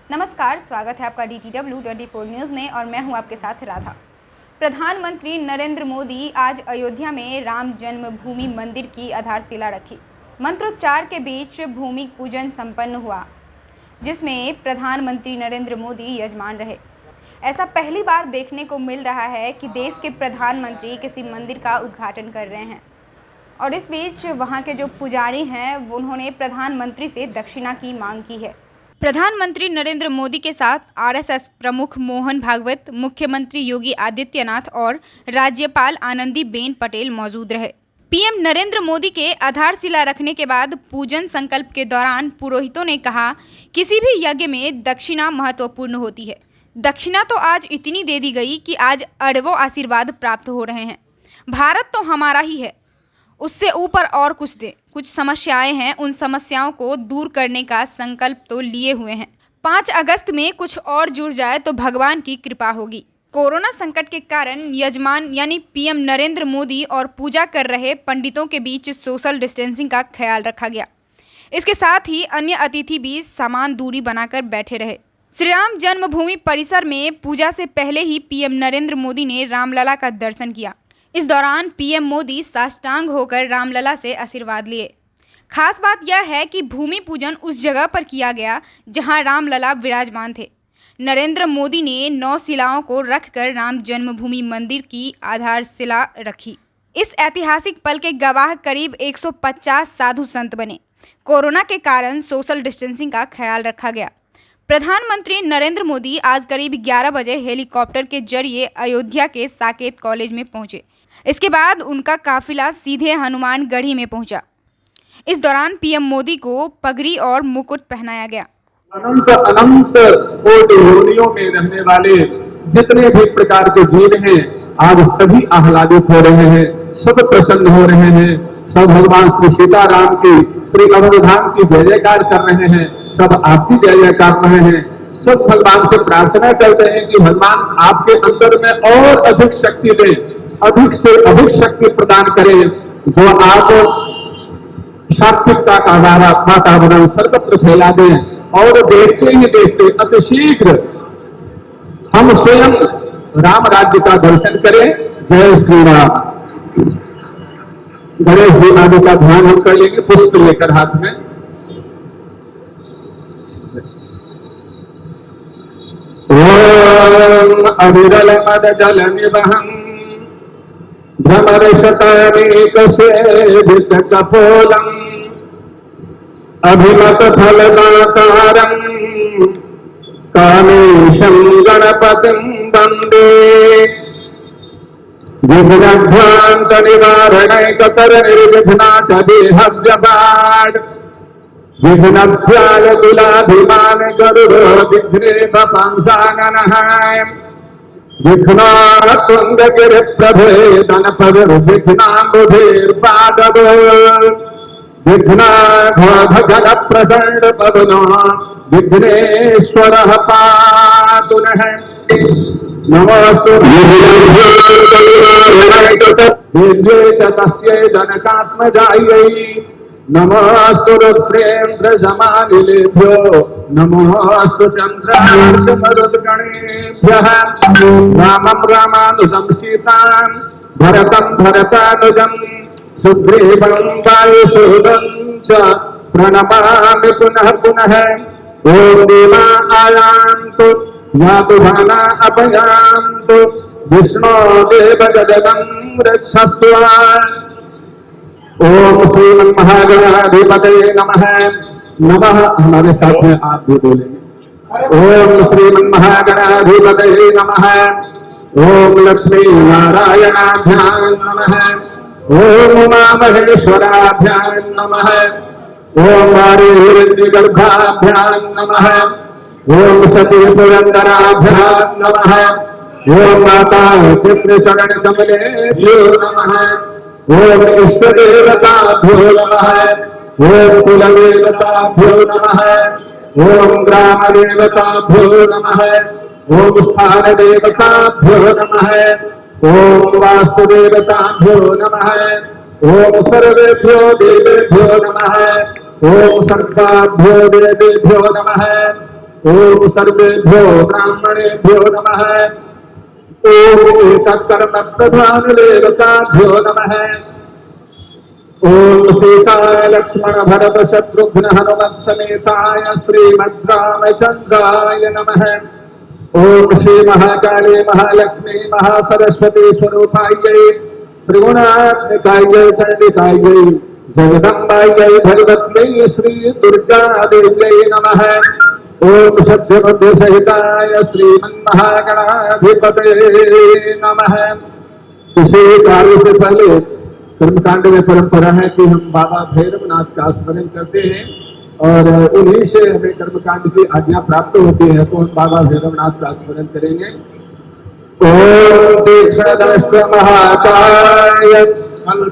नमस्कार, स्वागत है आपका DTW 24 न्यूज़ में और मैं हूं आपके साथ राधा। प्रधानमंत्री नरेंद्र मोदी आज अयोध्या में राम जन्मभूमि मंदिर की आधारशिला रखी। मंत्रोच्चार के बीच भूमि पूजन संपन्न हुआ, जिसमें प्रधानमंत्री नरेंद्र मोदी यजमान रहे। ऐसा पहली बार देखने को मिल रहा है कि देश के प्रधानमंत्री किसी मंदिर का उद्घाटन कर रहे हैं और इस बीच वहां के जो पुजारी हैं उन्होंने प्रधानमंत्री से दक्षिणा की मांग की है। प्रधानमंत्री नरेंद्र मोदी के साथ आरएसएस प्रमुख मोहन भागवत, मुख्यमंत्री योगी आदित्यनाथ और राज्यपाल आनंदीबेन पटेल मौजूद रहे। पीएम नरेंद्र मोदी के आधारशिला रखने के बाद पूजन संकल्प के दौरान पुरोहितों ने कहा, किसी भी यज्ञ में दक्षिणा महत्वपूर्ण होती है। दक्षिणा तो आज इतनी दे दी गई कि आज अरबों आशीर्वाद प्राप्त हो रहे हैं। भारत तो हमारा ही है, उससे ऊपर और कुछ दे। कुछ समस्याएं हैं, उन समस्याओं को दूर करने का संकल्प तो लिए हुए हैं। 5 अगस्त में कुछ और जुड़ जाए तो भगवान की कृपा होगी। कोरोना संकट के कारण यजमान यानी पीएम नरेंद्र मोदी और पूजा कर रहे पंडितों के बीच सोशल डिस्टेंसिंग का ख्याल रखा गया। इसके साथ ही अन्य अतिथि भी समान दूरी बनाकर बैठे रहे। श्री राम जन्मभूमि परिसर में पूजा से पहले ही पीएम नरेंद्र मोदी ने रामलला का दर्शन किया। इस दौरान पीएम मोदी साष्टांग होकर रामलला से आशीर्वाद लिए। खास बात यह है कि भूमि पूजन उस जगह पर किया गया जहां रामलला विराजमान थे। नरेंद्र मोदी ने 9 शिलाओं को रखकर राम जन्मभूमि मंदिर की आधारशिला रखी। इस ऐतिहासिक पल के गवाह करीब 150 साधु संत बने। कोरोना के कारण सोशल डिस्टेंसिंग का ख्याल रखा गया। प्रधानमंत्री नरेंद्र मोदी आज करीब 11 बजे हेलीकॉप्टर के जरिए अयोध्या के साकेत कॉलेज में पहुंचे। इसके बाद उनका काफिला सीधे हनुमानगढ़ी में पहुंचा। इस दौरान पीएम मोदी को पगड़ी और मुकुट पहनाया गया। अनंत अनंत कोटि योनियों में रहने वाले जितने भी प्रकार के जीव हैं, आज सभी आह्लादित हो रहे हैं, सब प्रसन्न हो रहे हैं, सब भगवान श्री सीताराम की, श्री अवधाम की जय जयकार कर रहे हैं, सब आपकी जय जयकार कर रहे हैं। सब भगवान से प्रार्थना करते हैं कि भगवान आपके अंदर में और अधिक शक्ति दें, अधिक से अधिक शक्ति प्रदान करें, जो आप सात्विकता का वातावरण सर्वत्र फैला दें और देखते ही देखते अतिशीघ्र हम स्वयं राम राज्य का दर्शन करें। जय श्री राम। गणेश जी आदि का ध्यान हम कर लेंगे पुष्प लेकर हाथ में। ओम अविरल मद जल निवहं भ्रमर शतानेक सेवित कपोलम् अभिमत फलदातारं कामेशं गणपतिं वन्दे विघ्नध्वान्त निवारणैकतर निर्विघ्नाच देहव्यपाड् विघ्नभ्याय तुलाभिमान गरुडो विघ्नेश पांसाननः विघ्नातुंग गिरिप्रभेदन पविर् विघ्नाम्बुधिर्पादव विघ्नाघोघन प्रचंड पवनो विघ्नेश्वरः पातु नः। नमोस्तु दिव्ये च तस्यै जनकात्मजायै नमोस्तु रुद्रेन्द्र समानिलेभ्यो नमोस्तु चंद्रार्कमरुद्गणेभ्यः। रामं रामानुजं सीतां भरतं भरतानुजं सुग्रीवं वायुसूदं च प्रणमामि पुनः पुनः। ॐ देवा आयान्तु यातु भाना अपयान्तु विष्णो देवगजलं रक्षस्व। ओम श्रीमन महागणाधिपतये नमः। नमः हमारे साथ में आप भी बोलेंगे। ओम श्रीमन महागणाधिपतये नमः। ओम लक्ष्मी नारायणाभ्यां नमः। ओम उमा महेश्वराभ्यां नमः। ओम वाणी हिरण्यगर्भाभ्यां नमः। ओम सती पुरंदराभ्यां नमः। ओम माता चित्रचरण कमलेभ्यो नमः। ओम इष्ट देवताभ्यो नमः। ओम कुलदेवताभ्यो नमः। ओम ग्राम देवताभ्यो नमः। ओम स्थान देवताभ्यो नमः। ओम वास्तुदेवताभ्यो नमः। ओम सर्वेभ्यो देवेभ्यो नमः। ओम सर्वाभ्यो देवेभ्यो नमः। ओम सर्वेभ्यो ब्राह्मणेभ्यो नमः। ओम एककर्म प्रधान देवताभ्यो नमः। ओम सीताय लक्ष्मण भरत शत्रुघ्न हनुमत समेताय श्रीमद्रामचंद्राय नमः। ओम श्री महाकाली महालक्ष्मी महासरस्वती स्वरूपायै त्रिगुणात्मिकायै चंडिकायै जगदम्बायै भगवत्यै श्री दुर्गा देव्यै नमः। ओम सत्यबुद्धि सहिताय श्रीमन्महागणाधिपतये नमः। इसी कार्य से पहले कर्मकांड में परंपरा है कि हम बाबा भैरवनाथ का स्मरण करते हैं और उन्हीं से हमें कर्मकांड की आज्ञा प्राप्त होती है। तो हम बाबा भैरवनाथ का स्मरण करेंगे। ओम तीक्ष्णदंष्ट महाकाय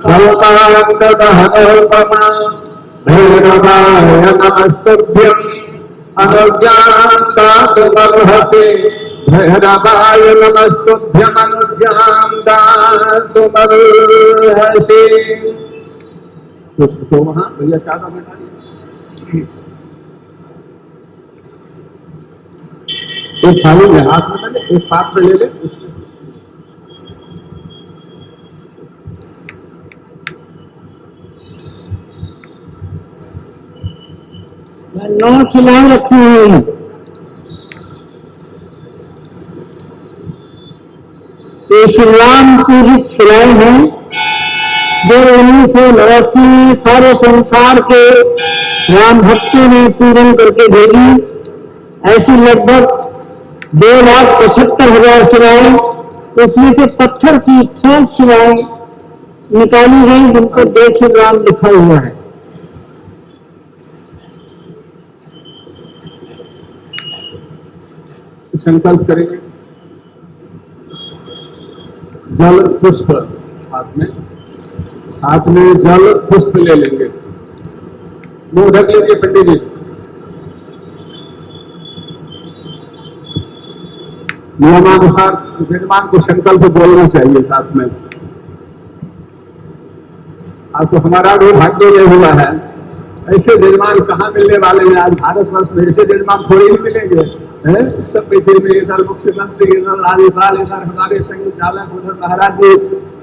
कल्पान्तदहनोपमा भैरवाय नमस्तुभ्यं अनुज्ञातामर्हते भैरवाय नमस्तुभ्यं अनुज्ञातामर्हते। तो वहां भैया क्या था बेटा? एक थाली में हाथ में ले, एक पात्र ले ले। मैं 9 खिलाएं रखी हुई हूँ। ये श्रीराम पूजित खिलाए हैं जो 1989 सारे संसार के राम भक्तों ने पूजन करके भेजी। ऐसी लगभग 2,75,000 शिवाएं, उसमें से पत्थर की 6 शिवाएं निकाली गई जिनको जय श्री राम लिखा हुआ है। संकल्प करेंगे। जल पुष्प हाथ में जल पुष्प ले लेंगे। मुंह ढक लीजिए पंडित जी। नियमानुसार विद्वान को संकल्प बोलना चाहिए साथ में। आज तो हमारा भी भाग्य नहीं हुआ है। ऐसे विद्वान कहाँ मिलने वाले हैं? आज भारतवर्ष में ऐसे विद्वान थोड़े ही मिलेंगे। सब पृथ्वी में इधर मुख्यमंत्री, इधर राज्यपाल, इधर हमारे संचालक, उधर महाराज जी।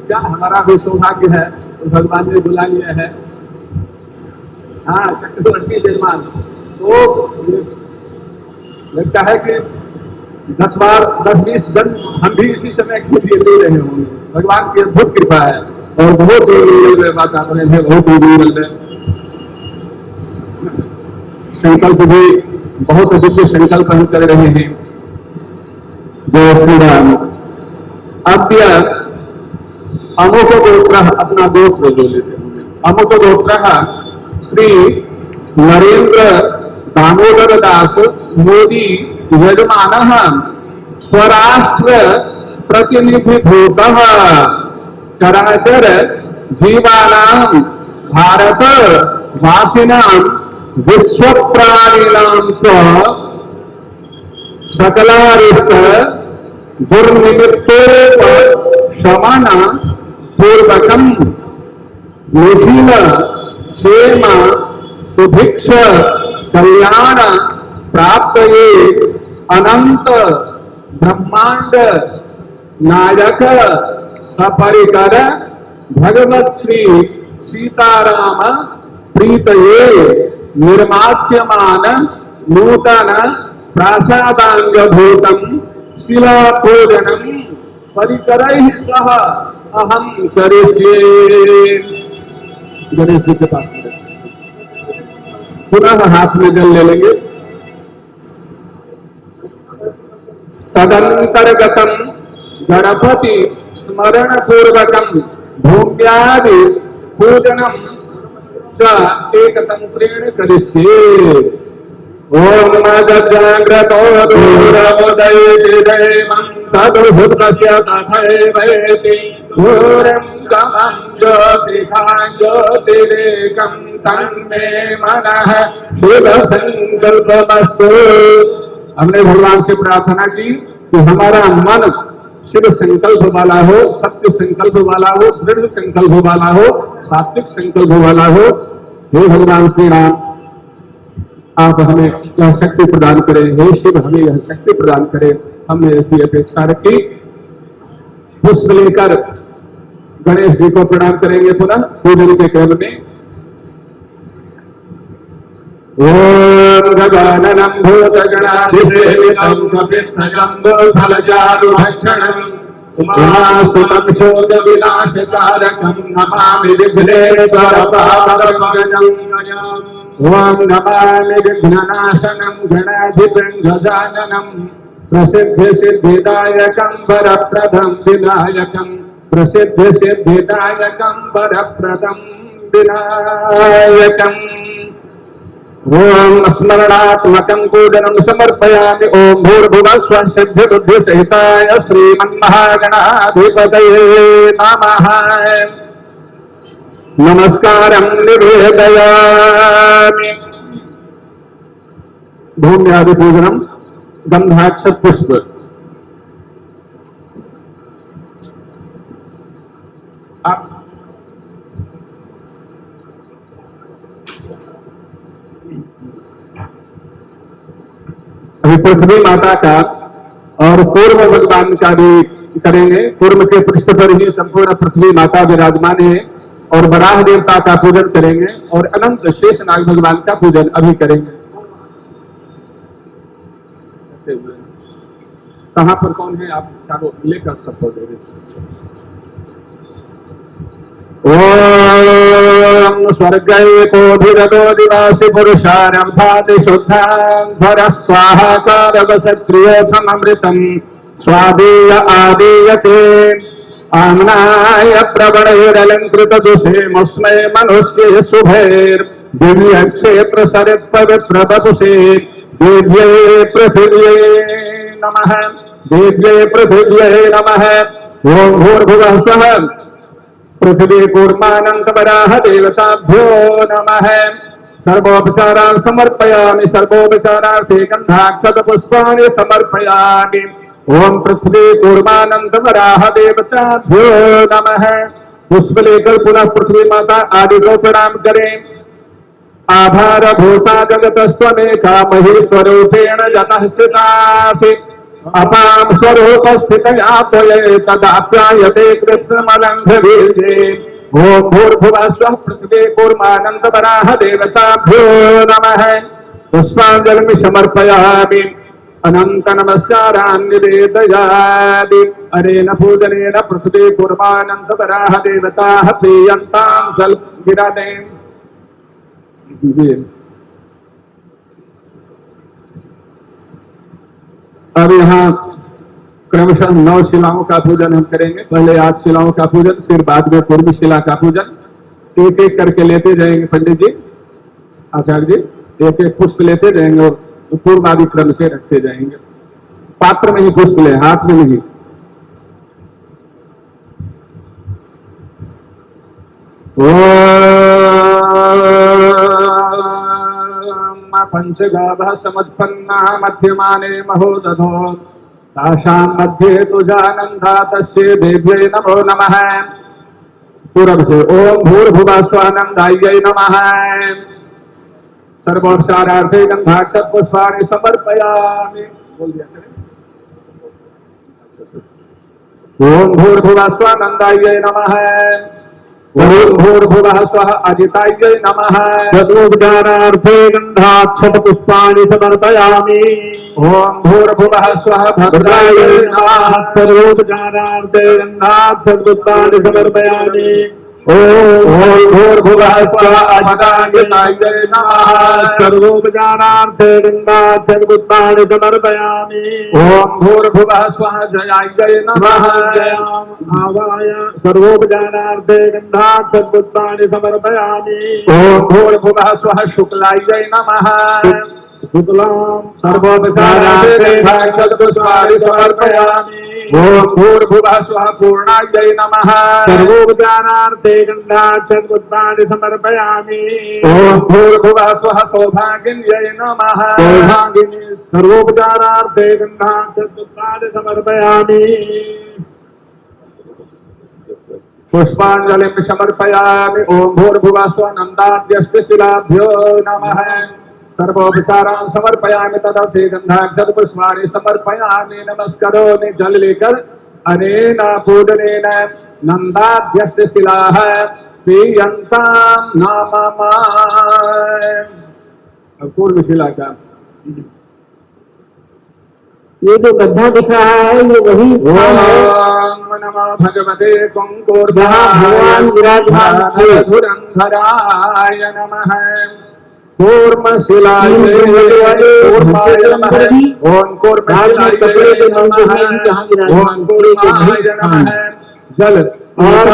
क्या हमारा भी सौभाग्य है तो भगवान ने बुला लिया है। हाँ, चक्रवर्ती विद्वान तो लगता है कि 10-20 जन्म हम भी इसी समय के लिए ले रहे होंगे। भगवान की अद्भुत कृपा है और बहुत वातावरण है, बहुत है। संकल्प भी बहुत दिव्य संकल्प हम कर रहे हैं। जय श्री राम। अब अमुक गोत्र अपना गोत्र जो लेते होंगे। अमुक गोत्र श्री नरेंद्र दामोदर दास मोदी यजमान स्वराष्ट्र प्रतिनिधिभूत चराचर जीवानां भारत वासिनां विश्व प्राणिनां सकलारिष्ट दुर्निमित्तोपशमन पूर्वकं निखिल क्षेम सुभिक्ष कल्याण प्राप्तये अनंत ब्रह्मांड नायक सपरिकर भगवत श्री सीताराम प्रीतये निर्माच्यमान नूतन प्रासादांगभूतम शिलापूजनम परिकरैः सह अहम करिष्ये। गणेश जी के पास पुनः हाथ में जल ले लेंगे। तदंतर्गतम गणपति स्मरण पूर्वकम भूम्यादि पूजनम एक तंत्रेण करिष्ये। ओम जाग्रतो दूरमुदयेदेवं तदुभूतस्य तथैवेति घोरं गमं ज्योतिषां ज्योतिरेकं तन्मे मनः शुभ संकल्पमस्तु। हमने भगवान से प्रार्थना की कि हमारा मन शिव संकल्प वाला हो, सत्य संकल्प वाला हो, दृढ़ संकल्प वाला हो, सात्विक संकल्प वाला हो। हे भगवान श्री राम, आप हमें यह शक्ति प्रदान करें, हे शिव हमें यह शक्ति प्रदान करें। हमने ऐसी अपेक्षा रखी। पुष्प लेकर गणेश जी को प्रणाम करेंगे पुनः पूजन के क्रम में। ओम गजाननं भूतगणाधिसेवितं कपित्थजम्बूफलचारुभक्षणं उमासुतं शोकविनाशकारकं नमामि विघ्नेश्वरपादपङ्कजम्। ओम नमामि विघ्ननाशनं गणाधिपं गजाननं प्रसिद्धिसिद्धिदायकं वरप्रदं विनायकं प्रसिद्धिसिद्धिदायकं वरप्रदं विनायकम्। ओम स्मरणात्मकं पूजनं समर्पयामि। ओम भूर्भुवः स्वः सिद्धिबुद्धिसहिताय श्रीमन्महागणाधिपतये नमः। नमस्कारं निवेदयामि। भूम्यादि पूजनं गंधाक्षत पुष्प। अभी पृथ्वी माता का और पूर्व भगवान का भी करेंगे। पूर्व के पृष्ठ पर ही संपूर्ण पृथ्वी माता विराजमान है और वराह देवता का पूजन करेंगे और अनंत शेष नाग भगवान का पूजन अभी करेंगे। कहां पर कौन है आप चारों लेकर सबको दे दें। ओम स्वर्गैकोधिरतो दिवासि पुरुषारम्भाति शुद्धांधर स्वाहाकारवसक्रियोथमृतं स्वादीय आदीयते आम्नाय प्रवणैरलङ्कृतदुषेमस्मै मनुष्ये शुभैर्दिव्यक्षेत्र सरित्पवित्रवपुषे देव्यै पृथिव्यै नमः। देव्यै पृथिव्यै नमः। ओम भूर्भुवः स्वः पृथ्वी कूर्मानंद वराह देवताभ्यो नमः। सर्वोपचारान् समर्पयामि। सर्वोपचारार्थे गंधाक्षत पुष्पाणि समर्पयामि। ओम पृथ्वी कूर्मानंद वराह देवताभ्यो नमः। पुष्प लेकर पुनः पृथ्वी माता आदि को प्रणाम करें। आधार भूता जगत स्वमेका महेश्वरूपेण यतः स्थितासि अपां स्वरूपस्थितया त्वये तदाप्यायते कृष्णमलङ्घ्रवीर्ये। ओम भूर्भुवः स्वः पृथ्वी कूर्मानंद वराह देवताभ्यो नमः। पुष्पाञ्जलिं समर्पयामि। अनंत नमस्कारान् निवेदयामि। अनेन पूजनेन पृथ्वी कूर्मानंद वराह देवताः प्रीयन्तां सल्गिरणे। अब यहाँ क्रमशः 9 शिलाओं का पूजन हम करेंगे। पहले 8 शिलाओं का पूजन, फिर बाद में पूर्व शिला का पूजन। एक एक करके लेते जाएंगे पंडित जी, आचार्य जी, एक एक पुष्प लेते जाएंगे और पूर्व आदि क्रम से रखते जाएंगे। पात्र में ही पुष्प ले, हाथ में नहीं। पंचगाभः समत्पन्ना मध्यमाने महोदधो तासां मध्ये तुजानन्दा तस्यै देव्यै नमो नमः। पूर्व से ओम भूर्भुवः स्वानन्दायै नमः। सर्वोपचारार्थे गंधाक्षत पुष्पाणि समर्पयामि। ओम भूर्भुवः स्वानन्दायै नमः। ओम भूर्भुवः स्वः अजितायै नमः। सर्वोपचारार्थे गंधाक्षत पुष्पाणि समर्पयामि। ओम भूर्भुवः स्वः भद्रायै नमः। सर्वोपचारार्थे गंधाक्षत पुष्पाणि समर्पयामि। ओम भूर्भुवः स्वः अजितायै नमः। सर्वोपचारार्थे गंधाक्षत पुष्पाणि समर्पयामि। ओम भूर्भुवः स्वः जयायै नमः। आवाय सर्वोपचारार्थे गंधाक्षत पुष्पाणि समर्पयामि। ओम भूर्भुवः स्वः शुक्लायै नमः। शुक्लां सर्वोपचारार्थे गंधाक्षत पुष्पाणि समर्पयामि। ओम भूर्भुवः स्वः पूर्णायै नमः। सर्वोपचारार्थे गंधाक्षत पुष्पाणि समर्पयामि। ओम भूर्भुवः स्वः सौभागिन्यै नमः। सौभागिनी सर्वोपचारार्थे गंधाक्षत पुष्पाणि समर्पयामि। पुष्पाञ्जलिं समर्पयामि। ओम भूर्भुवः स्वः नन्दाद्यस्य शिलाभ्यो नमः। सर्वोपचारान् समर्पयामि तदर्थे गन्धाक्षतपुष्पाणि समर्पयामि नमस्करोमि जल लेकर अनेन पूजनेन नन्दाद्यस्य शिलाः पीयन्तां नाम पूर्व शिला का ये जो गड्ढा दिख रहा है ये वही स्थान है ओम नमो भगवते जहाँ भगवान विराजमान थे। धुरंधराय नमः कूर्मशिलाय नमः ओम कूर्मशिलाय नमः ओम कूर्माय नमः जल और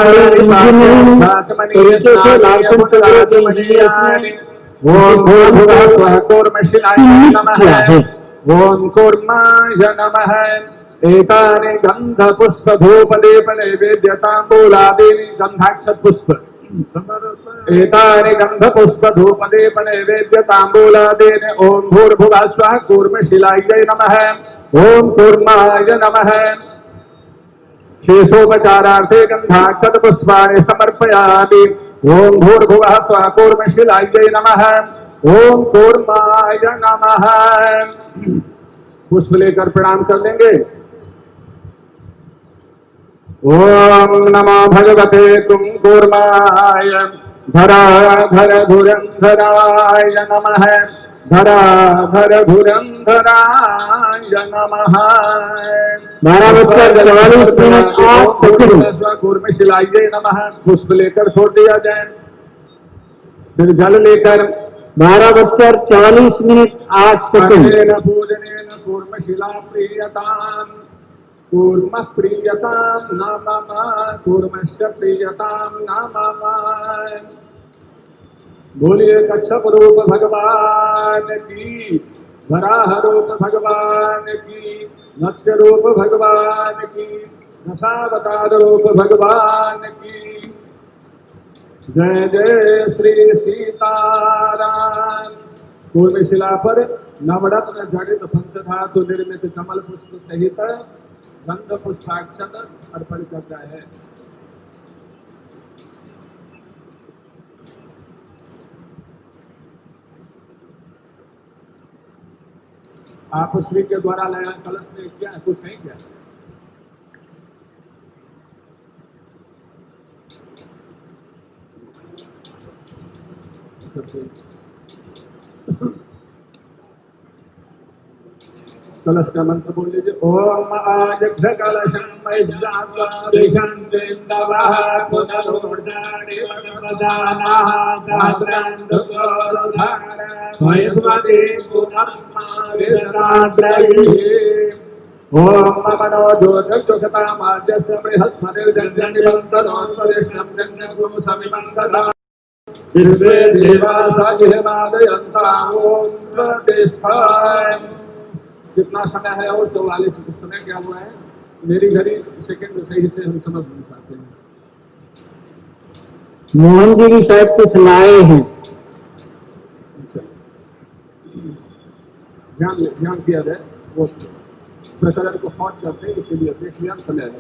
तरीके से लालचन चक्र ओम भूर्भुवः कूर्मशिलाय नमः ओम कूर्माय नमः एतानि गन्धपुष्पधूपदीप नैवेद्यताम्बूलादीनि गन्धाक्षतपुष्प एतानि गन्धपुष्पधूपदीप नैवेद्यताम्बूलादीनि ओम भूर्भुवः स्वः कूर्मशिलायै नमः ओम कूर्माय नमः शेषोपचारार्थे गन्धाक्षतपुष्पाणि समर्पयामि ओम भूर्भुवः स्वः कूर्मशिलायै नमः ओम कूर्माय नमः पुष्प लेकर प्रणाम कर लेंगे। ओम नमो भगवते तुम कूर्माय धराधर धुरंधराय नमः धराधर धुरंधराय नमः 12:44 कूर्मशिलायै नमः पुष्प लेकर छोड़ दिया जाए। फिर जल लेकर 12:44 पूजनेन कूर्मशिला प्रीयतां कूर्म प्रीयतां नाम कूर्मश्च प्रीयतां नाम बोलिए कच्छप रूप भगवान की वराह रूप भगवान की मत्स्य रूप भगवान की दशावतार रूप भगवान की जय जय श्री सीताराम। कूर्मशिला पर नवरत्न जड़ित पंचधातु निर्मित कमल पुष्प सहित गंध पुष्पाक्षत अर्पण करता है। आप श्री के द्वारा लाया कलश में क्या कुछ नहीं क्या कलश का मंत्र बोल लीजिए। ओम आजघ कलशं मैजात्वादिशन्देन्दवः पुनरुद्धारि वरदानाः दाद्रान्दुकोरुधार वैस्वदे पुनस्माविराद्रैः ओम मनो ज्योतिर्जुषतामाद्यस्य बृहस्पतिर्जन्यनिबन्धनोत्पदिष्टं जन्यगुं समिमन्दधा दिव्ये देवासागिमादयन्ताम् ओम प्रतिष्ठाय। कितना समय है और 44 समय क्या हुआ है मेरी घड़ी सेकंड सही से हम समझ नहीं पाते हैं। मोहन जी भी शायद कुछ लाए हैं। ध्यान किया जाए वो प्रकरण को हॉट करते हैं इसके लिए देख लिया समय है।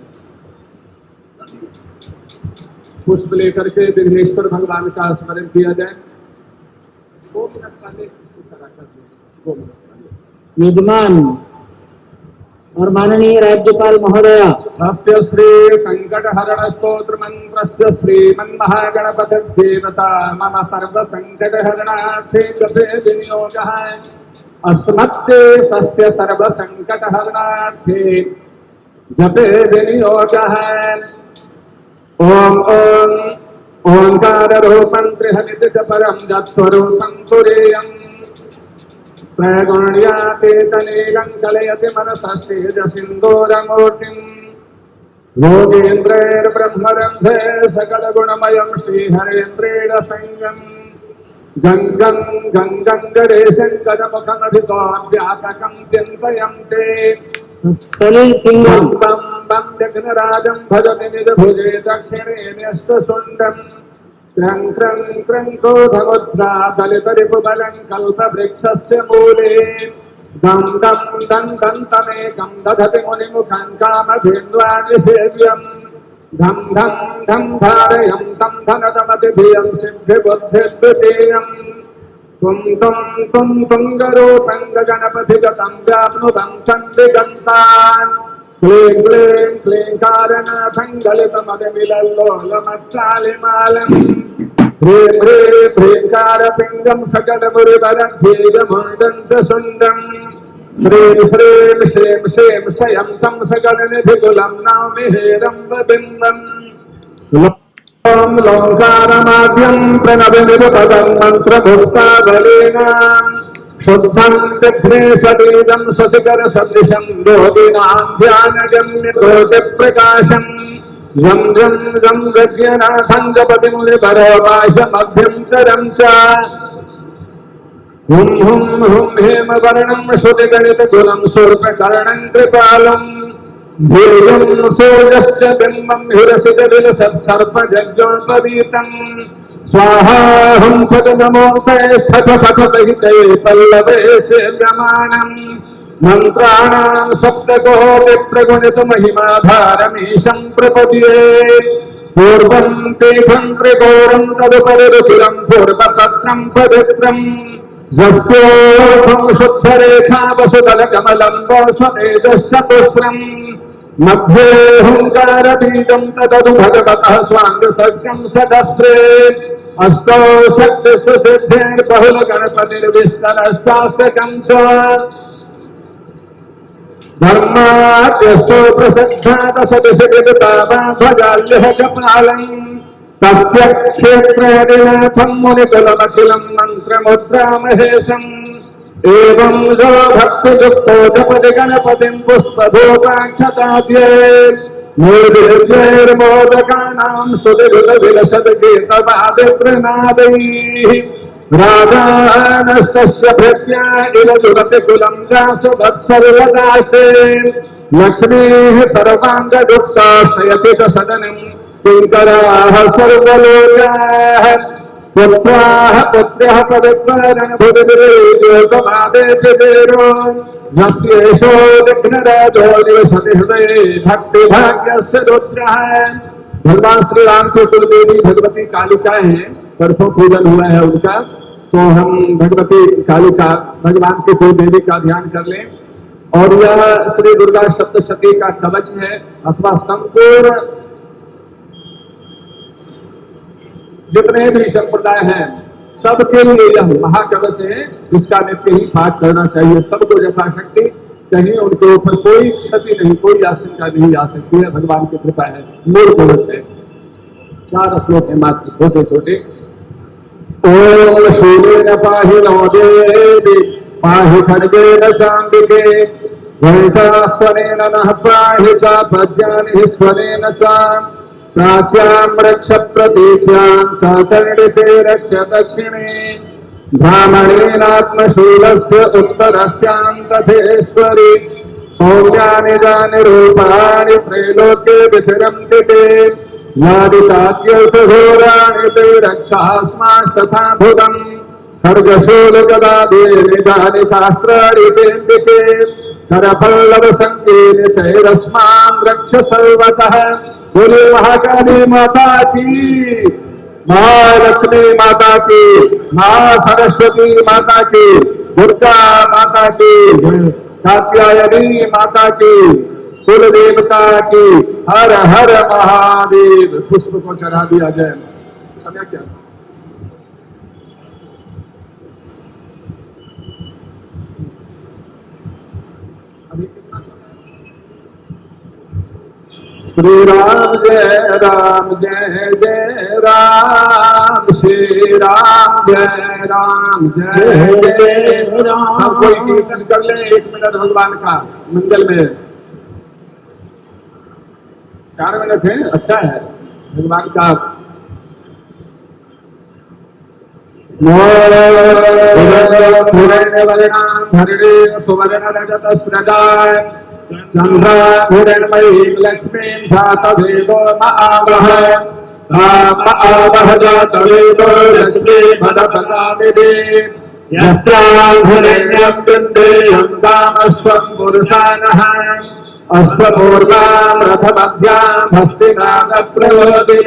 पुष्प लेकर के विघ्नेश्वर भगवान का स्मरण किया जाए। 2 मिनट पहले यजमान और माननीय राज्यपाल महोदय अस्य श्री संकट हरण स्तोत्र मंत्रस्य श्रीमन्महागणपति देवता मम सर्व संकट हरणार्थे गते विनियोगः अस्मत्ते तस्य सर्व संकट हरणार्थे जपे विनियोगः। ओम ओम ओंकार रूपं त्रिहनित परम जत्स्वरूपं तुरीयम् त्रैगुण्यातीतनेकं कलयति मनसस्तेजसिन्दूरमूर्तिम् योगेन्द्रैर्ब्रह्मरन्ध्रे सकलगुणमयं श्रीहरेन्द्रेण संयम् गङ्गं गङ्गं गणेशं गजमुखमधितोऽव्यापकं चिन्तयं ते सलिलसिंहं बं बं जघ्नराजं भजति निजभुजे दक्षिणे न्यस्तशुण्डम् क्रं क्रं क्रं क्रोधमुद्रा दलितरिपुबलं कल्पवृक्षस्य मूले गं गं दन्तमेकं दधति मुनिमुखं कामधेन्वानिसेव्यम् धं धं धं धारयं तं धनदमतिधियं सिद्धिबुद्धिद्वितीयम् तुम तुंगरूपं गगनपथिगतं व्याप्नुतं सन्दिगन्तान् क्लीं क्लीं क्लींकारनाथं गलितमदमिलल्लोलमत्कालिमालम् ह्रीं ह्रीं ह्रींकारपिङ्गं सकलमुरिवरद्भीजमुण्डं च सुन्दम् श्रीं श्रीं श्रीं श्रीं स्वयं तं सकलनिधिकुलं नौमि हेरम्बबिम्बम् ॐ लोङ्कारमाद्यं प्रणवनिरुपदं मन्त्रभुक्ताबलेन शुद्धं विघ्नेशतीदं शशिकरसदृशं योगिनां ध्यानगम्यज्योतिप्रकाशम् यं जं जं गज्ञनाथं जपतिमुनिपरोपाशमभ्यन्तरं च हुं हुं हुं हेमवर्णं श्रुतिगणितकुलं शूर्पकर्णं कृपालम् ध्येयं सूर्यश्च बिम्बं हिरसिजविलसत्सर्पजज्ञोपवीतम् स्वाहाहं सदनमोऽते स्थपथपतहिते पल्लवे सेव्यमानम् मन्त्राणां सप्तकोटिप्रगुणितमहिमाधारमीशं प्रपद्ये पूर्वं तीर्थं त्रिकोणं तदुपरि रुचिरं पूर्वपत्रं पवित्रम् जस्योऽर्थं शुद्धरेखा वसुदलकमलं वसुतेजश्चतुस्रम् मध्ये हुङ्कारबीजं तदनु भगवतः स्वाङ्गसज्जं सदस्रे अष्टौ शक्तिस्वसिद्धिर्बहुलगणपतिर्विस्तरशास्त्रकं च धर्माद्यस्तो प्रसिद्धादशदिशकृतावाभगाल्यः कपालम् तस्य क्षेत्रेऽदिनाथं मुनिकुलमखिलं मन्त्रमुद्रामहेशम् एवं जो भक्तियुक्तो जपति गणपतिं पुष्पधूपाक्षताद्ये निर्विद्यैर्मोदकानां सुविविधविलसद्गीतवादिप्रनादैः राजानस्तस्य भृत्या इलजुरतिकुलं जासुवत्सर्वदासे लक्ष्मीः सर्वाङ्गदुःखाश्रयति च सदनं किङ्कराः सर्वलोकाः पुत्राः पुत्र्यः पवित्ररणभुविदेशो नस्येषो विघ्नराजो निवसति हृदये भक्तिभाग्यस्य रुद्रः। भगवान श्री राम की कुलदेवी भगवती कालिका है, परसों पूजन हुआ है उनका, तो हम भगवती कालिका भगवान की कुलदेवी का ध्यान कर लें। और यह श्री दुर्गा सप्तशती का कवच है अथवा संपूर्ण जितने भी संप्रदाय हैं सबके लिए यह महाकवच है, जिसका नित्य ही पाठ करना चाहिए। सबको यथाशक्ति, कहीं उनके ऊपर कोई क्षति नहीं, कोई आशंका नहीं आ सकती है। भगवान की कृपा है, मूल कवच है। 4 श्लोक है मात्र, छोटे छोटे। ओम सूर्येण पाहि नो देवी पाहि खड्गेन चाम्बिके वैशास्वनेन नः पाहि च पद्यानि स्वनेन च प्राच्यां रक्ष प्रतीच्यां साकर्णिते रक्ष दक्षिणे ब्राह्मणेनात्मशूलस्य उत्तरस्यां तथेश्वरि सौम्यानि जानि रूपाणि त्रैलोक्ये विचरन्ति ते यादिताद्यौषधोराणि ते रक्षास्मास्तथा भुवम् खड्गशूलगदादीनि जानि शास्त्राणि तेऽन्विते करपल्लवसङ्गीतैरस्मान् रक्ष सर्वतः। बोले महाकाली माता की, महालक्ष्मी माता की, महासरस्वती माता की, दुर्गा माता की, कात्यायनी माता की, कुल देवता की, हर हर महादेव। पुष्प को चढ़ा दिया जाए। समय क्या अभी कितना समय? श्री राम जय राम जय जय राम, श्री राम जय राम। हम कोई कीर्तन कर ले 1 मिनट भगवान का मंगल में। 4 मिनट है, अच्छा है भगवान का। हरिणे सुवर्ण रजत सृजाय चंद्राधुरमयी लक्ष्मीं जातवेदो महावह राम आवह जातवेदो लक्ष्मी भदपदामिदे यस्याधुरण्यं विन्देयं कामस्वं पुरुषानः अश्वपूर्वां रथमध्यां हस्तिनादप्रयोगे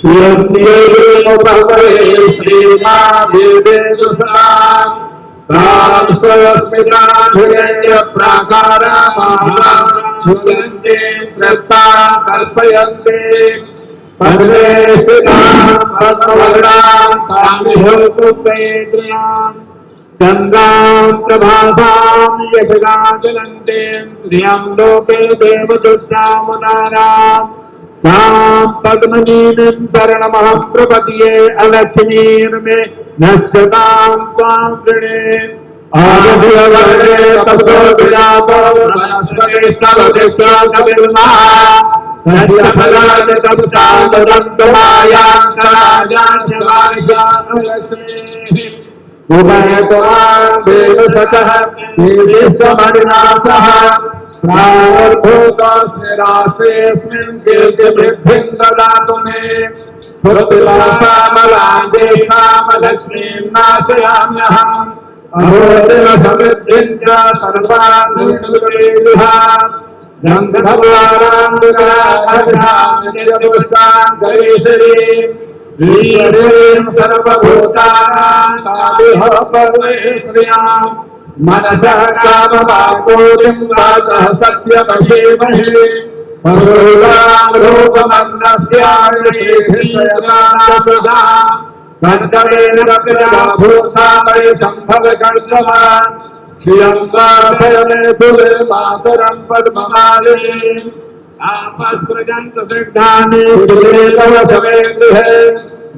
श्रियं देवो भगवे श्रीमादेवेदुषाम् तां स्वस्मिताधुरैः प्राकारामाहां प्रस्तां कल्पयन्ते सर्वेषां भगवान् सामिहोतु प्रेत्याम् गंगां प्रभासां यशगाचलन्ते श्रियं लोके देवदुष्टामुदारां तां पद्मनीं शरणमहं प्रपद्ये अलक्ष्मीर्मे नश्यतां त्वां वृणे आदिवर्णे तपसो विजातो वनस्पते सर्वदिशाकविर्मः नश्यफलानि तपसादरन्तमायां कराजाशवायालक्ष्मीः उभयत्वादेवसतः देवेशमणिनाथः प्रावर्भूतस्मिरासेऽस्मिन् कीर्तिवृद्धिं ददातु मे पुत्रलासामलादेशामलक्ष्मीं नाशयाम्यहम् अहोदिवसमृद्धिं च सर्वान् विहा गन्धर्वारान्धरां गरीश्वरीम् श्रीहरिं सर्वभूतानां परमेश्वर्याम् मनसः कामवाक्योऽयं वाचः सत्यमहीमहि परोगामरोगमन्नस्यायेभिर्यदासदा सत्करेण रतिराभूतामय सम्भवकर्षवान् श्रियं वासयमे सुरे मातरं पद्ममालिनीम् आपस्रजन्त सिद्धानि सुरेतव समे गृहे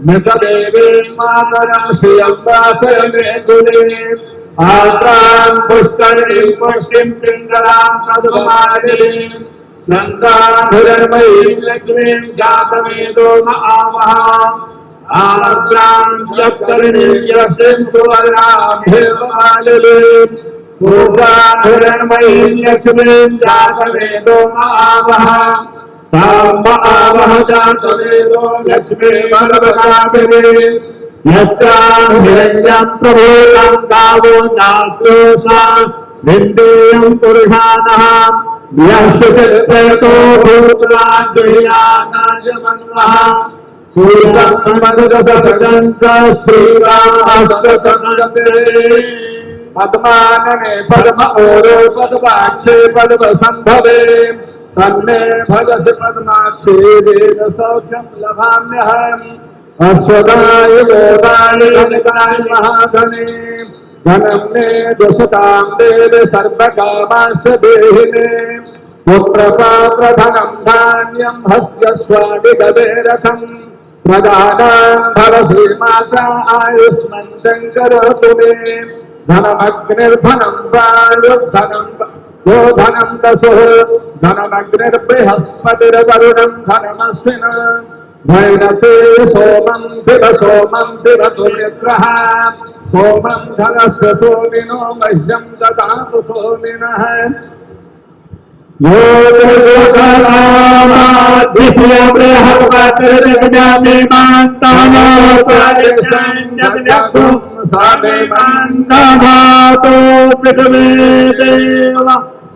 नृतदेवी मातरं श्रियं वासयमे कुले आत्रां पुष्करिणीं पुष्टिं पिङ्गलां पद्ममालिनीं गङ्गाधरमयीं लक्ष्मीं जातवेदो न आवः आर्द्रां यत्करिणीं यस्मिं सुवर्णां हेममालिनीं पूजाधरमयीं लक्ष्मीं जातवेदो न आवः तां आवः जातवेदो लक्ष्मी वरदकामिनीं यस्यां हिरण्यं प्रभूतं गावो नास्योषा विन्देयं पुरुषानः यश्चित्रयतो भूतराज्ययानायमन्वः सूतं मदगदसदन्त श्रीराहस्तसनते पद्मानने पद्म ओरो पद्माक्षे पद्मसम्भवे तन्मे भगति पद्माक्षे वेद सौख्यं लभाम्यहम् अश्वदाय गोदाय गणकाय महाधने धनं मे दशतां देव सर्वकामाश्च देहिने पुत्रपात्रधनं धान्यं हस्यस्वादिगदे रथम् प्रदानां भव श्रीमाता आयुष्मन्तं करोतु मे धनमग्निर्धनं वायुर्धनं गोधनं दशुः धनमग्निर्बृहस्पतिर्वरुणं धनमश्विना भैरते सोमं दिवतु मित्रः सोमं धनस्य सोमिनो मह्यं ददातु सोमिनः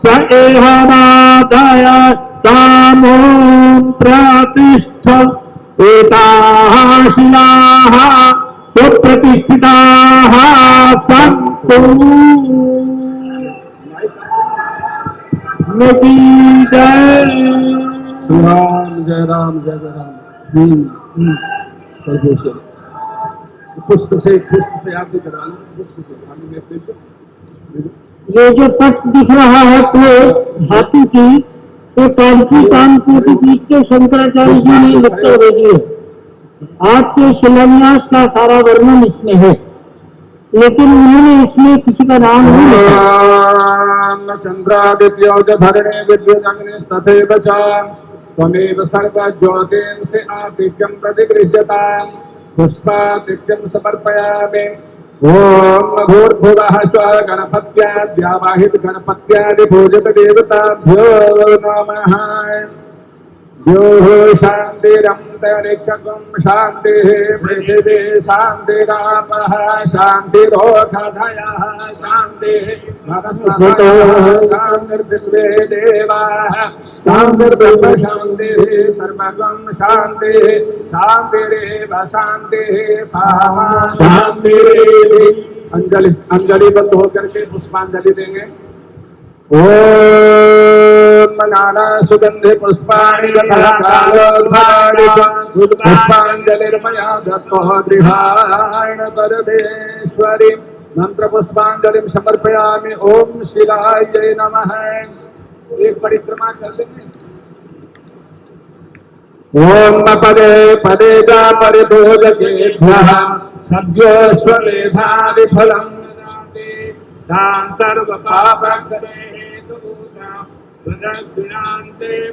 स एह माधय तामो प्रतिष्ठ एताः शिलाः सुप्रतिष्ठिताः सन्तु नदी जय राम जय राम जय जय राम। पुष्प से आप भी करा लो, पुष्प से ये जो पट दिख रहा है तो धातु की तो कांची कामकोटि पीठ के शंकराचार्य जी ने उत्तर दे दिए। आपके शिलान्यास का सारा वर्णन इसमें है, लेकिन उन्होंने इसमें किसी का नाम नहीं लिखा। चंद्रादित्योज भरणे विद्युदग्नि तथैव च त्वमेव सर्वज्योतिं से आतिथ्यं प्रतिगृह्यताम् पुष्पातिथ्यं समर्पयामि। ओम भूर्भुवः स्वः गणपत्याद्यावाहित गणपत्यादि पूजित देवताभ्यो नमः। यो शान्तिरन्तरिक्षं शान्तिः पृथिवी शान्तिरापः शान्तिरोषधयः शान्तिः शान्तिर्विश्वे देवाः शान्तिर्ब्रह्म शान्तिः सर्वगं शान्तिः शान्तिरेव शान्तिः शान्तिरेव। अंजलि बंद होकर के पुष्पांजलि देंगे। ओम नाना सुगंधि पुष्पाणि पुष्पांजलिर्मया दत्तो गृहाण परमेश्वरी मंत्र पुष्पांजलिं समर्पयामि। ओम शिलायै नमः। एक परिक्रमा कर देंगे। ओम पदे पदे जा परिभोजकेभ्यः सद्योश्वमेधादिफलं ददाति तान् सर्वपापक्षयहेतुभूतां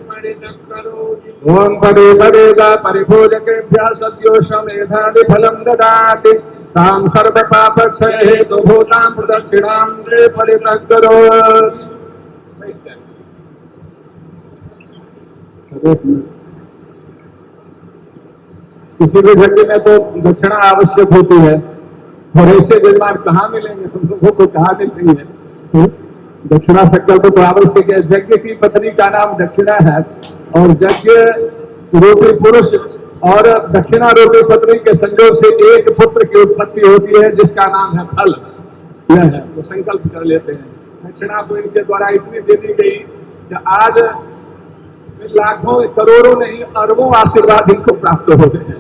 परिचक्करोति। ओम पदे पदे जा परिभोजकेभ्यः सद्योश्वमेधादिफलं ददाति तां सर्वपापक्षयहेतुभूतां प्रदक्षिणां ते परिचक्करोति। किसी भी घंटे में तो दक्षिणा आवश्यक होती है और ऐसे जजमान कहाँ मिलेंगे, तुम लोगों को कहाँ मिल रही है? दक्षिणा संकल्प तो आवश्यक है। यज्ञ की पत्नी का नाम दक्षिणा है और यज्ञ रूपी पुरुष और दक्षिणा रूपी पत्नी के संयोग से एक पुत्र की उत्पत्ति होती है जिसका नाम है फल। यह है तो संकल्प कर लेते हैं। दक्षिणा को इनके द्वारा इतनी दे दी गई कि आज लाखों करोड़ों नहीं अरबों आशीर्वाद इनको प्राप्त हो गए हैं।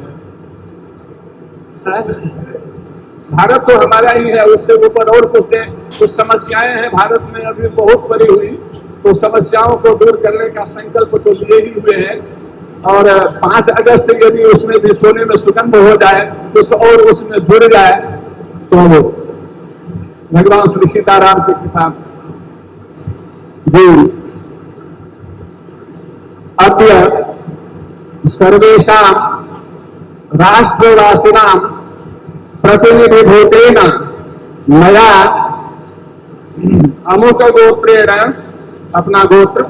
भारत तो हमारा ही है, उससे ऊपर और कुछ समस्याएं हैं भारत में अभी बहुत बड़ी हुई, तो समस्याओं को दूर करने का संकल्प तो लिए ही हुए हैं। और 5 अगस्त यदि उसमें भी सोने में सुगंध हो जाए कुछ और उसमें जुड़ जाए तो भगवान श्री सीताराम के साथ जी अद्य सर्वेषां राष्ट्रवासिनां प्रतिनिधिभूतेन मया अमुक गोत्रेण अपना गोत्र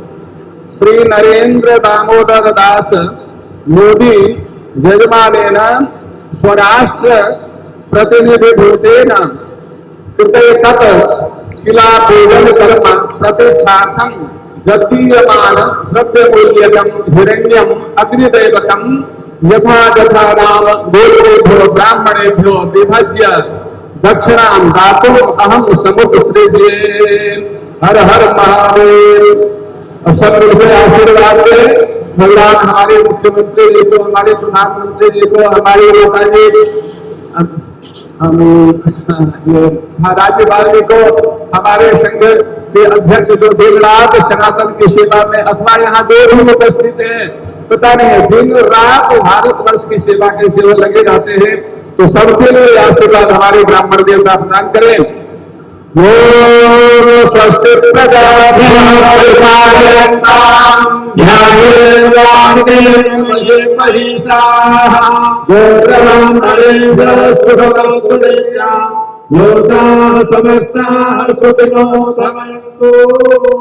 श्री नरेंद्र दामोदर दास मोदी यजमानेन स्वराष्ट्र प्रतिनिधिभूतेन कृते तत् शिलापूजन कर्म प्रतिष्ठार्थं जतीयमान द्रव्यमूल्यकं हिरण्यम अग्निदेवकं यथा यथा नाम गोत्रेभ्यो ब्राह्मणेभ्यो विभज्य दक्षिणां दातुम् अहं समुपसृजे। हर हर महादेव। अब सब मिलकर आशीर्वाद दें। भगवान हमारे मुख्यमंत्री जी को, हमारे प्रधानमंत्री जी को, हमारे नेता जी राज्यपाल जी को, हमारे संघ के अध्यक्ष जो देवराज सनातन की सेवा में अथवा यहाँ देव ही उपस्थित हैं, पता नहीं दिन रात भारतवर्ष की सेवा के सेवा लगे जाते हैं, तो सबके लिए आशीर्वाद हमारे ब्राह्मण देवता प्रदान करें। स्वस्ति लोकाः समस्ताः सुखिनो भवन्तु।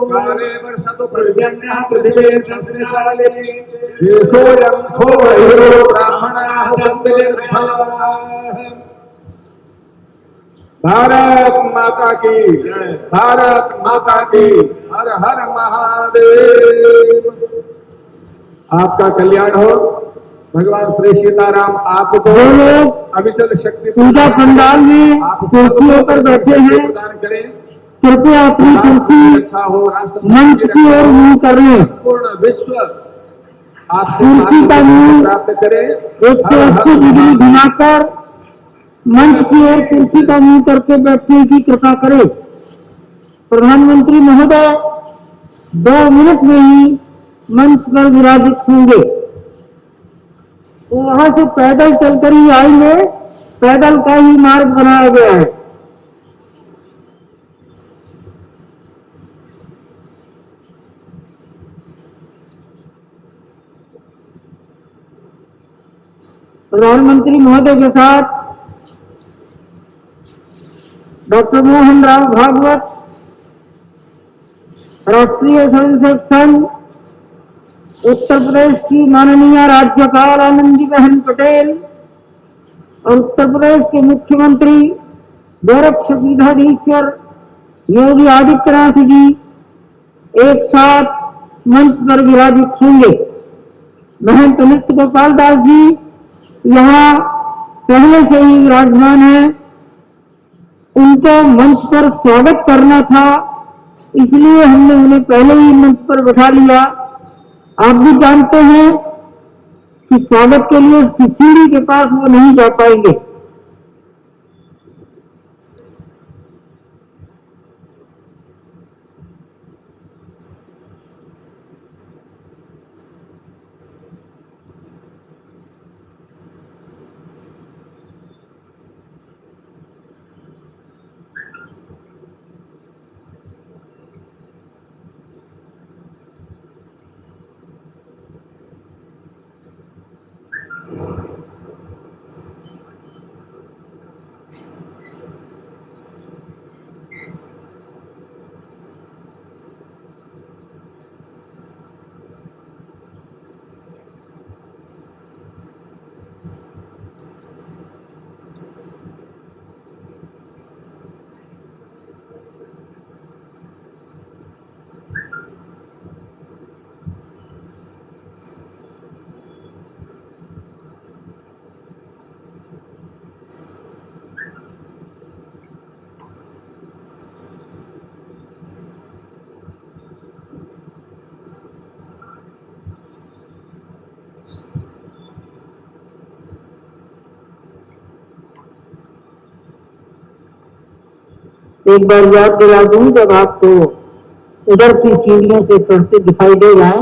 काले वर्षतु पर्जन्यः पृथिवी सस्यशालिनी देशोऽयं भूयो ब्राह्मणाः सन्ति निर्भयाः। भारत माता की जय। भारत माता की। हर हर महादेव। आपका कल्याण हो। भगवान श्री सीताराम आपको अविचल शक्ति पूजा पंडाल में कुर्सियों पर बैठे हैं, प्रदान करें। कृपया अपनी कुर्सी अच्छा हो। मंच की ओर मुंह करें। पूर्ण विश्व कुर्सी का मुंह प्राप्त करें। 180 डिग्री घुमाकर मंच की ओर कुर्सी का मुंह करके बैठने की कृपा करें। प्रधानमंत्री महोदय 2 मिनट में ही मंच पर विराजित होंगे। तो वहां से पैदल चलकर ही आएंगे, पैदल का ही मार्ग बनाया गया है। प्रधानमंत्री महोदय के साथ डॉक्टर मोहन राव भागवत, राष्ट्रीय स्वयंसेवक संघ उत्तर प्रदेश की माननीय राज्यपाल आनंदीबेन पटेल और उत्तर प्रदेश के मुख्यमंत्री गोरक्षपीठाधीश्वर योगी आदित्यनाथ जी एक साथ मंच पर विराजित होंगे। महंत नित्य गोपाल दास जी यहाँ पहले से ही विराजमान है, उनको मंच पर स्वागत करना था, इसलिए हमने उन्हें पहले ही मंच पर बैठा लिया। आप भी जानते हैं कि स्वागत के लिए सीढ़ी के पास वो नहीं जा पाएंगे। एक बार याद दिला दूं, जब आपको उधर की सीढ़ियों से चढ़ते दिखाई दे जाए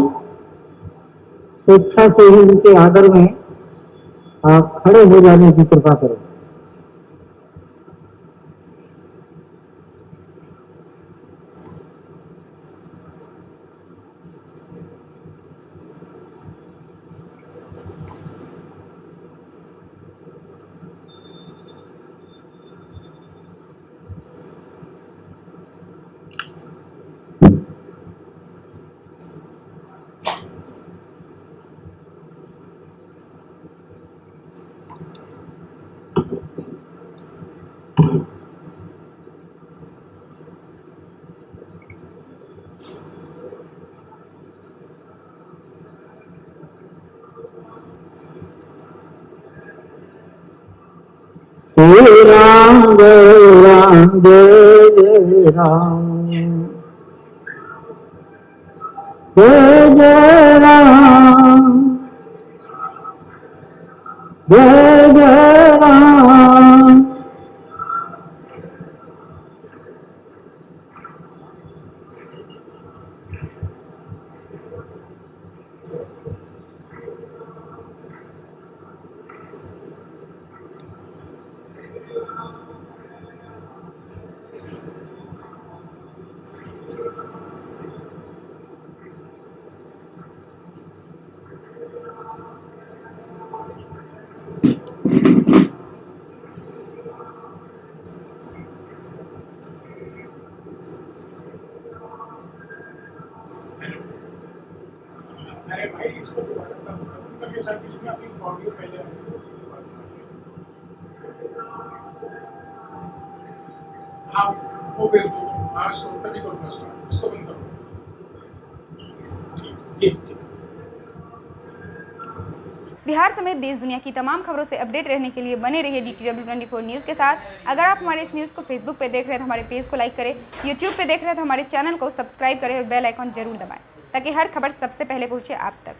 स्वेच्छा से ही उनके आदर में आप खड़े हो जाने की कृपा करें। जय राम जय राम जय जय राम, जय जय राम जय जय राम। अरे भाई इसको दोबारा करके सर इसमें अपनी ऑडियो पहले हाँ वो भेज दो तुम, हाँ तभी करूँगा स्टार्ट, इसको बंद करो। ठीक ठीक। बिहार समेत देश दुनिया की तमाम खबरों से अपडेट रहने के लिए बने रहिए DTW24 न्यूज़ के साथ। अगर आप हमारे इस न्यूज़ को फेसबुक पे देख रहे हैं तो हमारे पेज को लाइक करें, यूट्यूब पे देख रहे हैं तो हमारे चैनल को सब्सक्राइब करें और बेल आइकॉन जरूर दबाएं ताकि हर खबर सबसे पहले पहुंचे आप तक।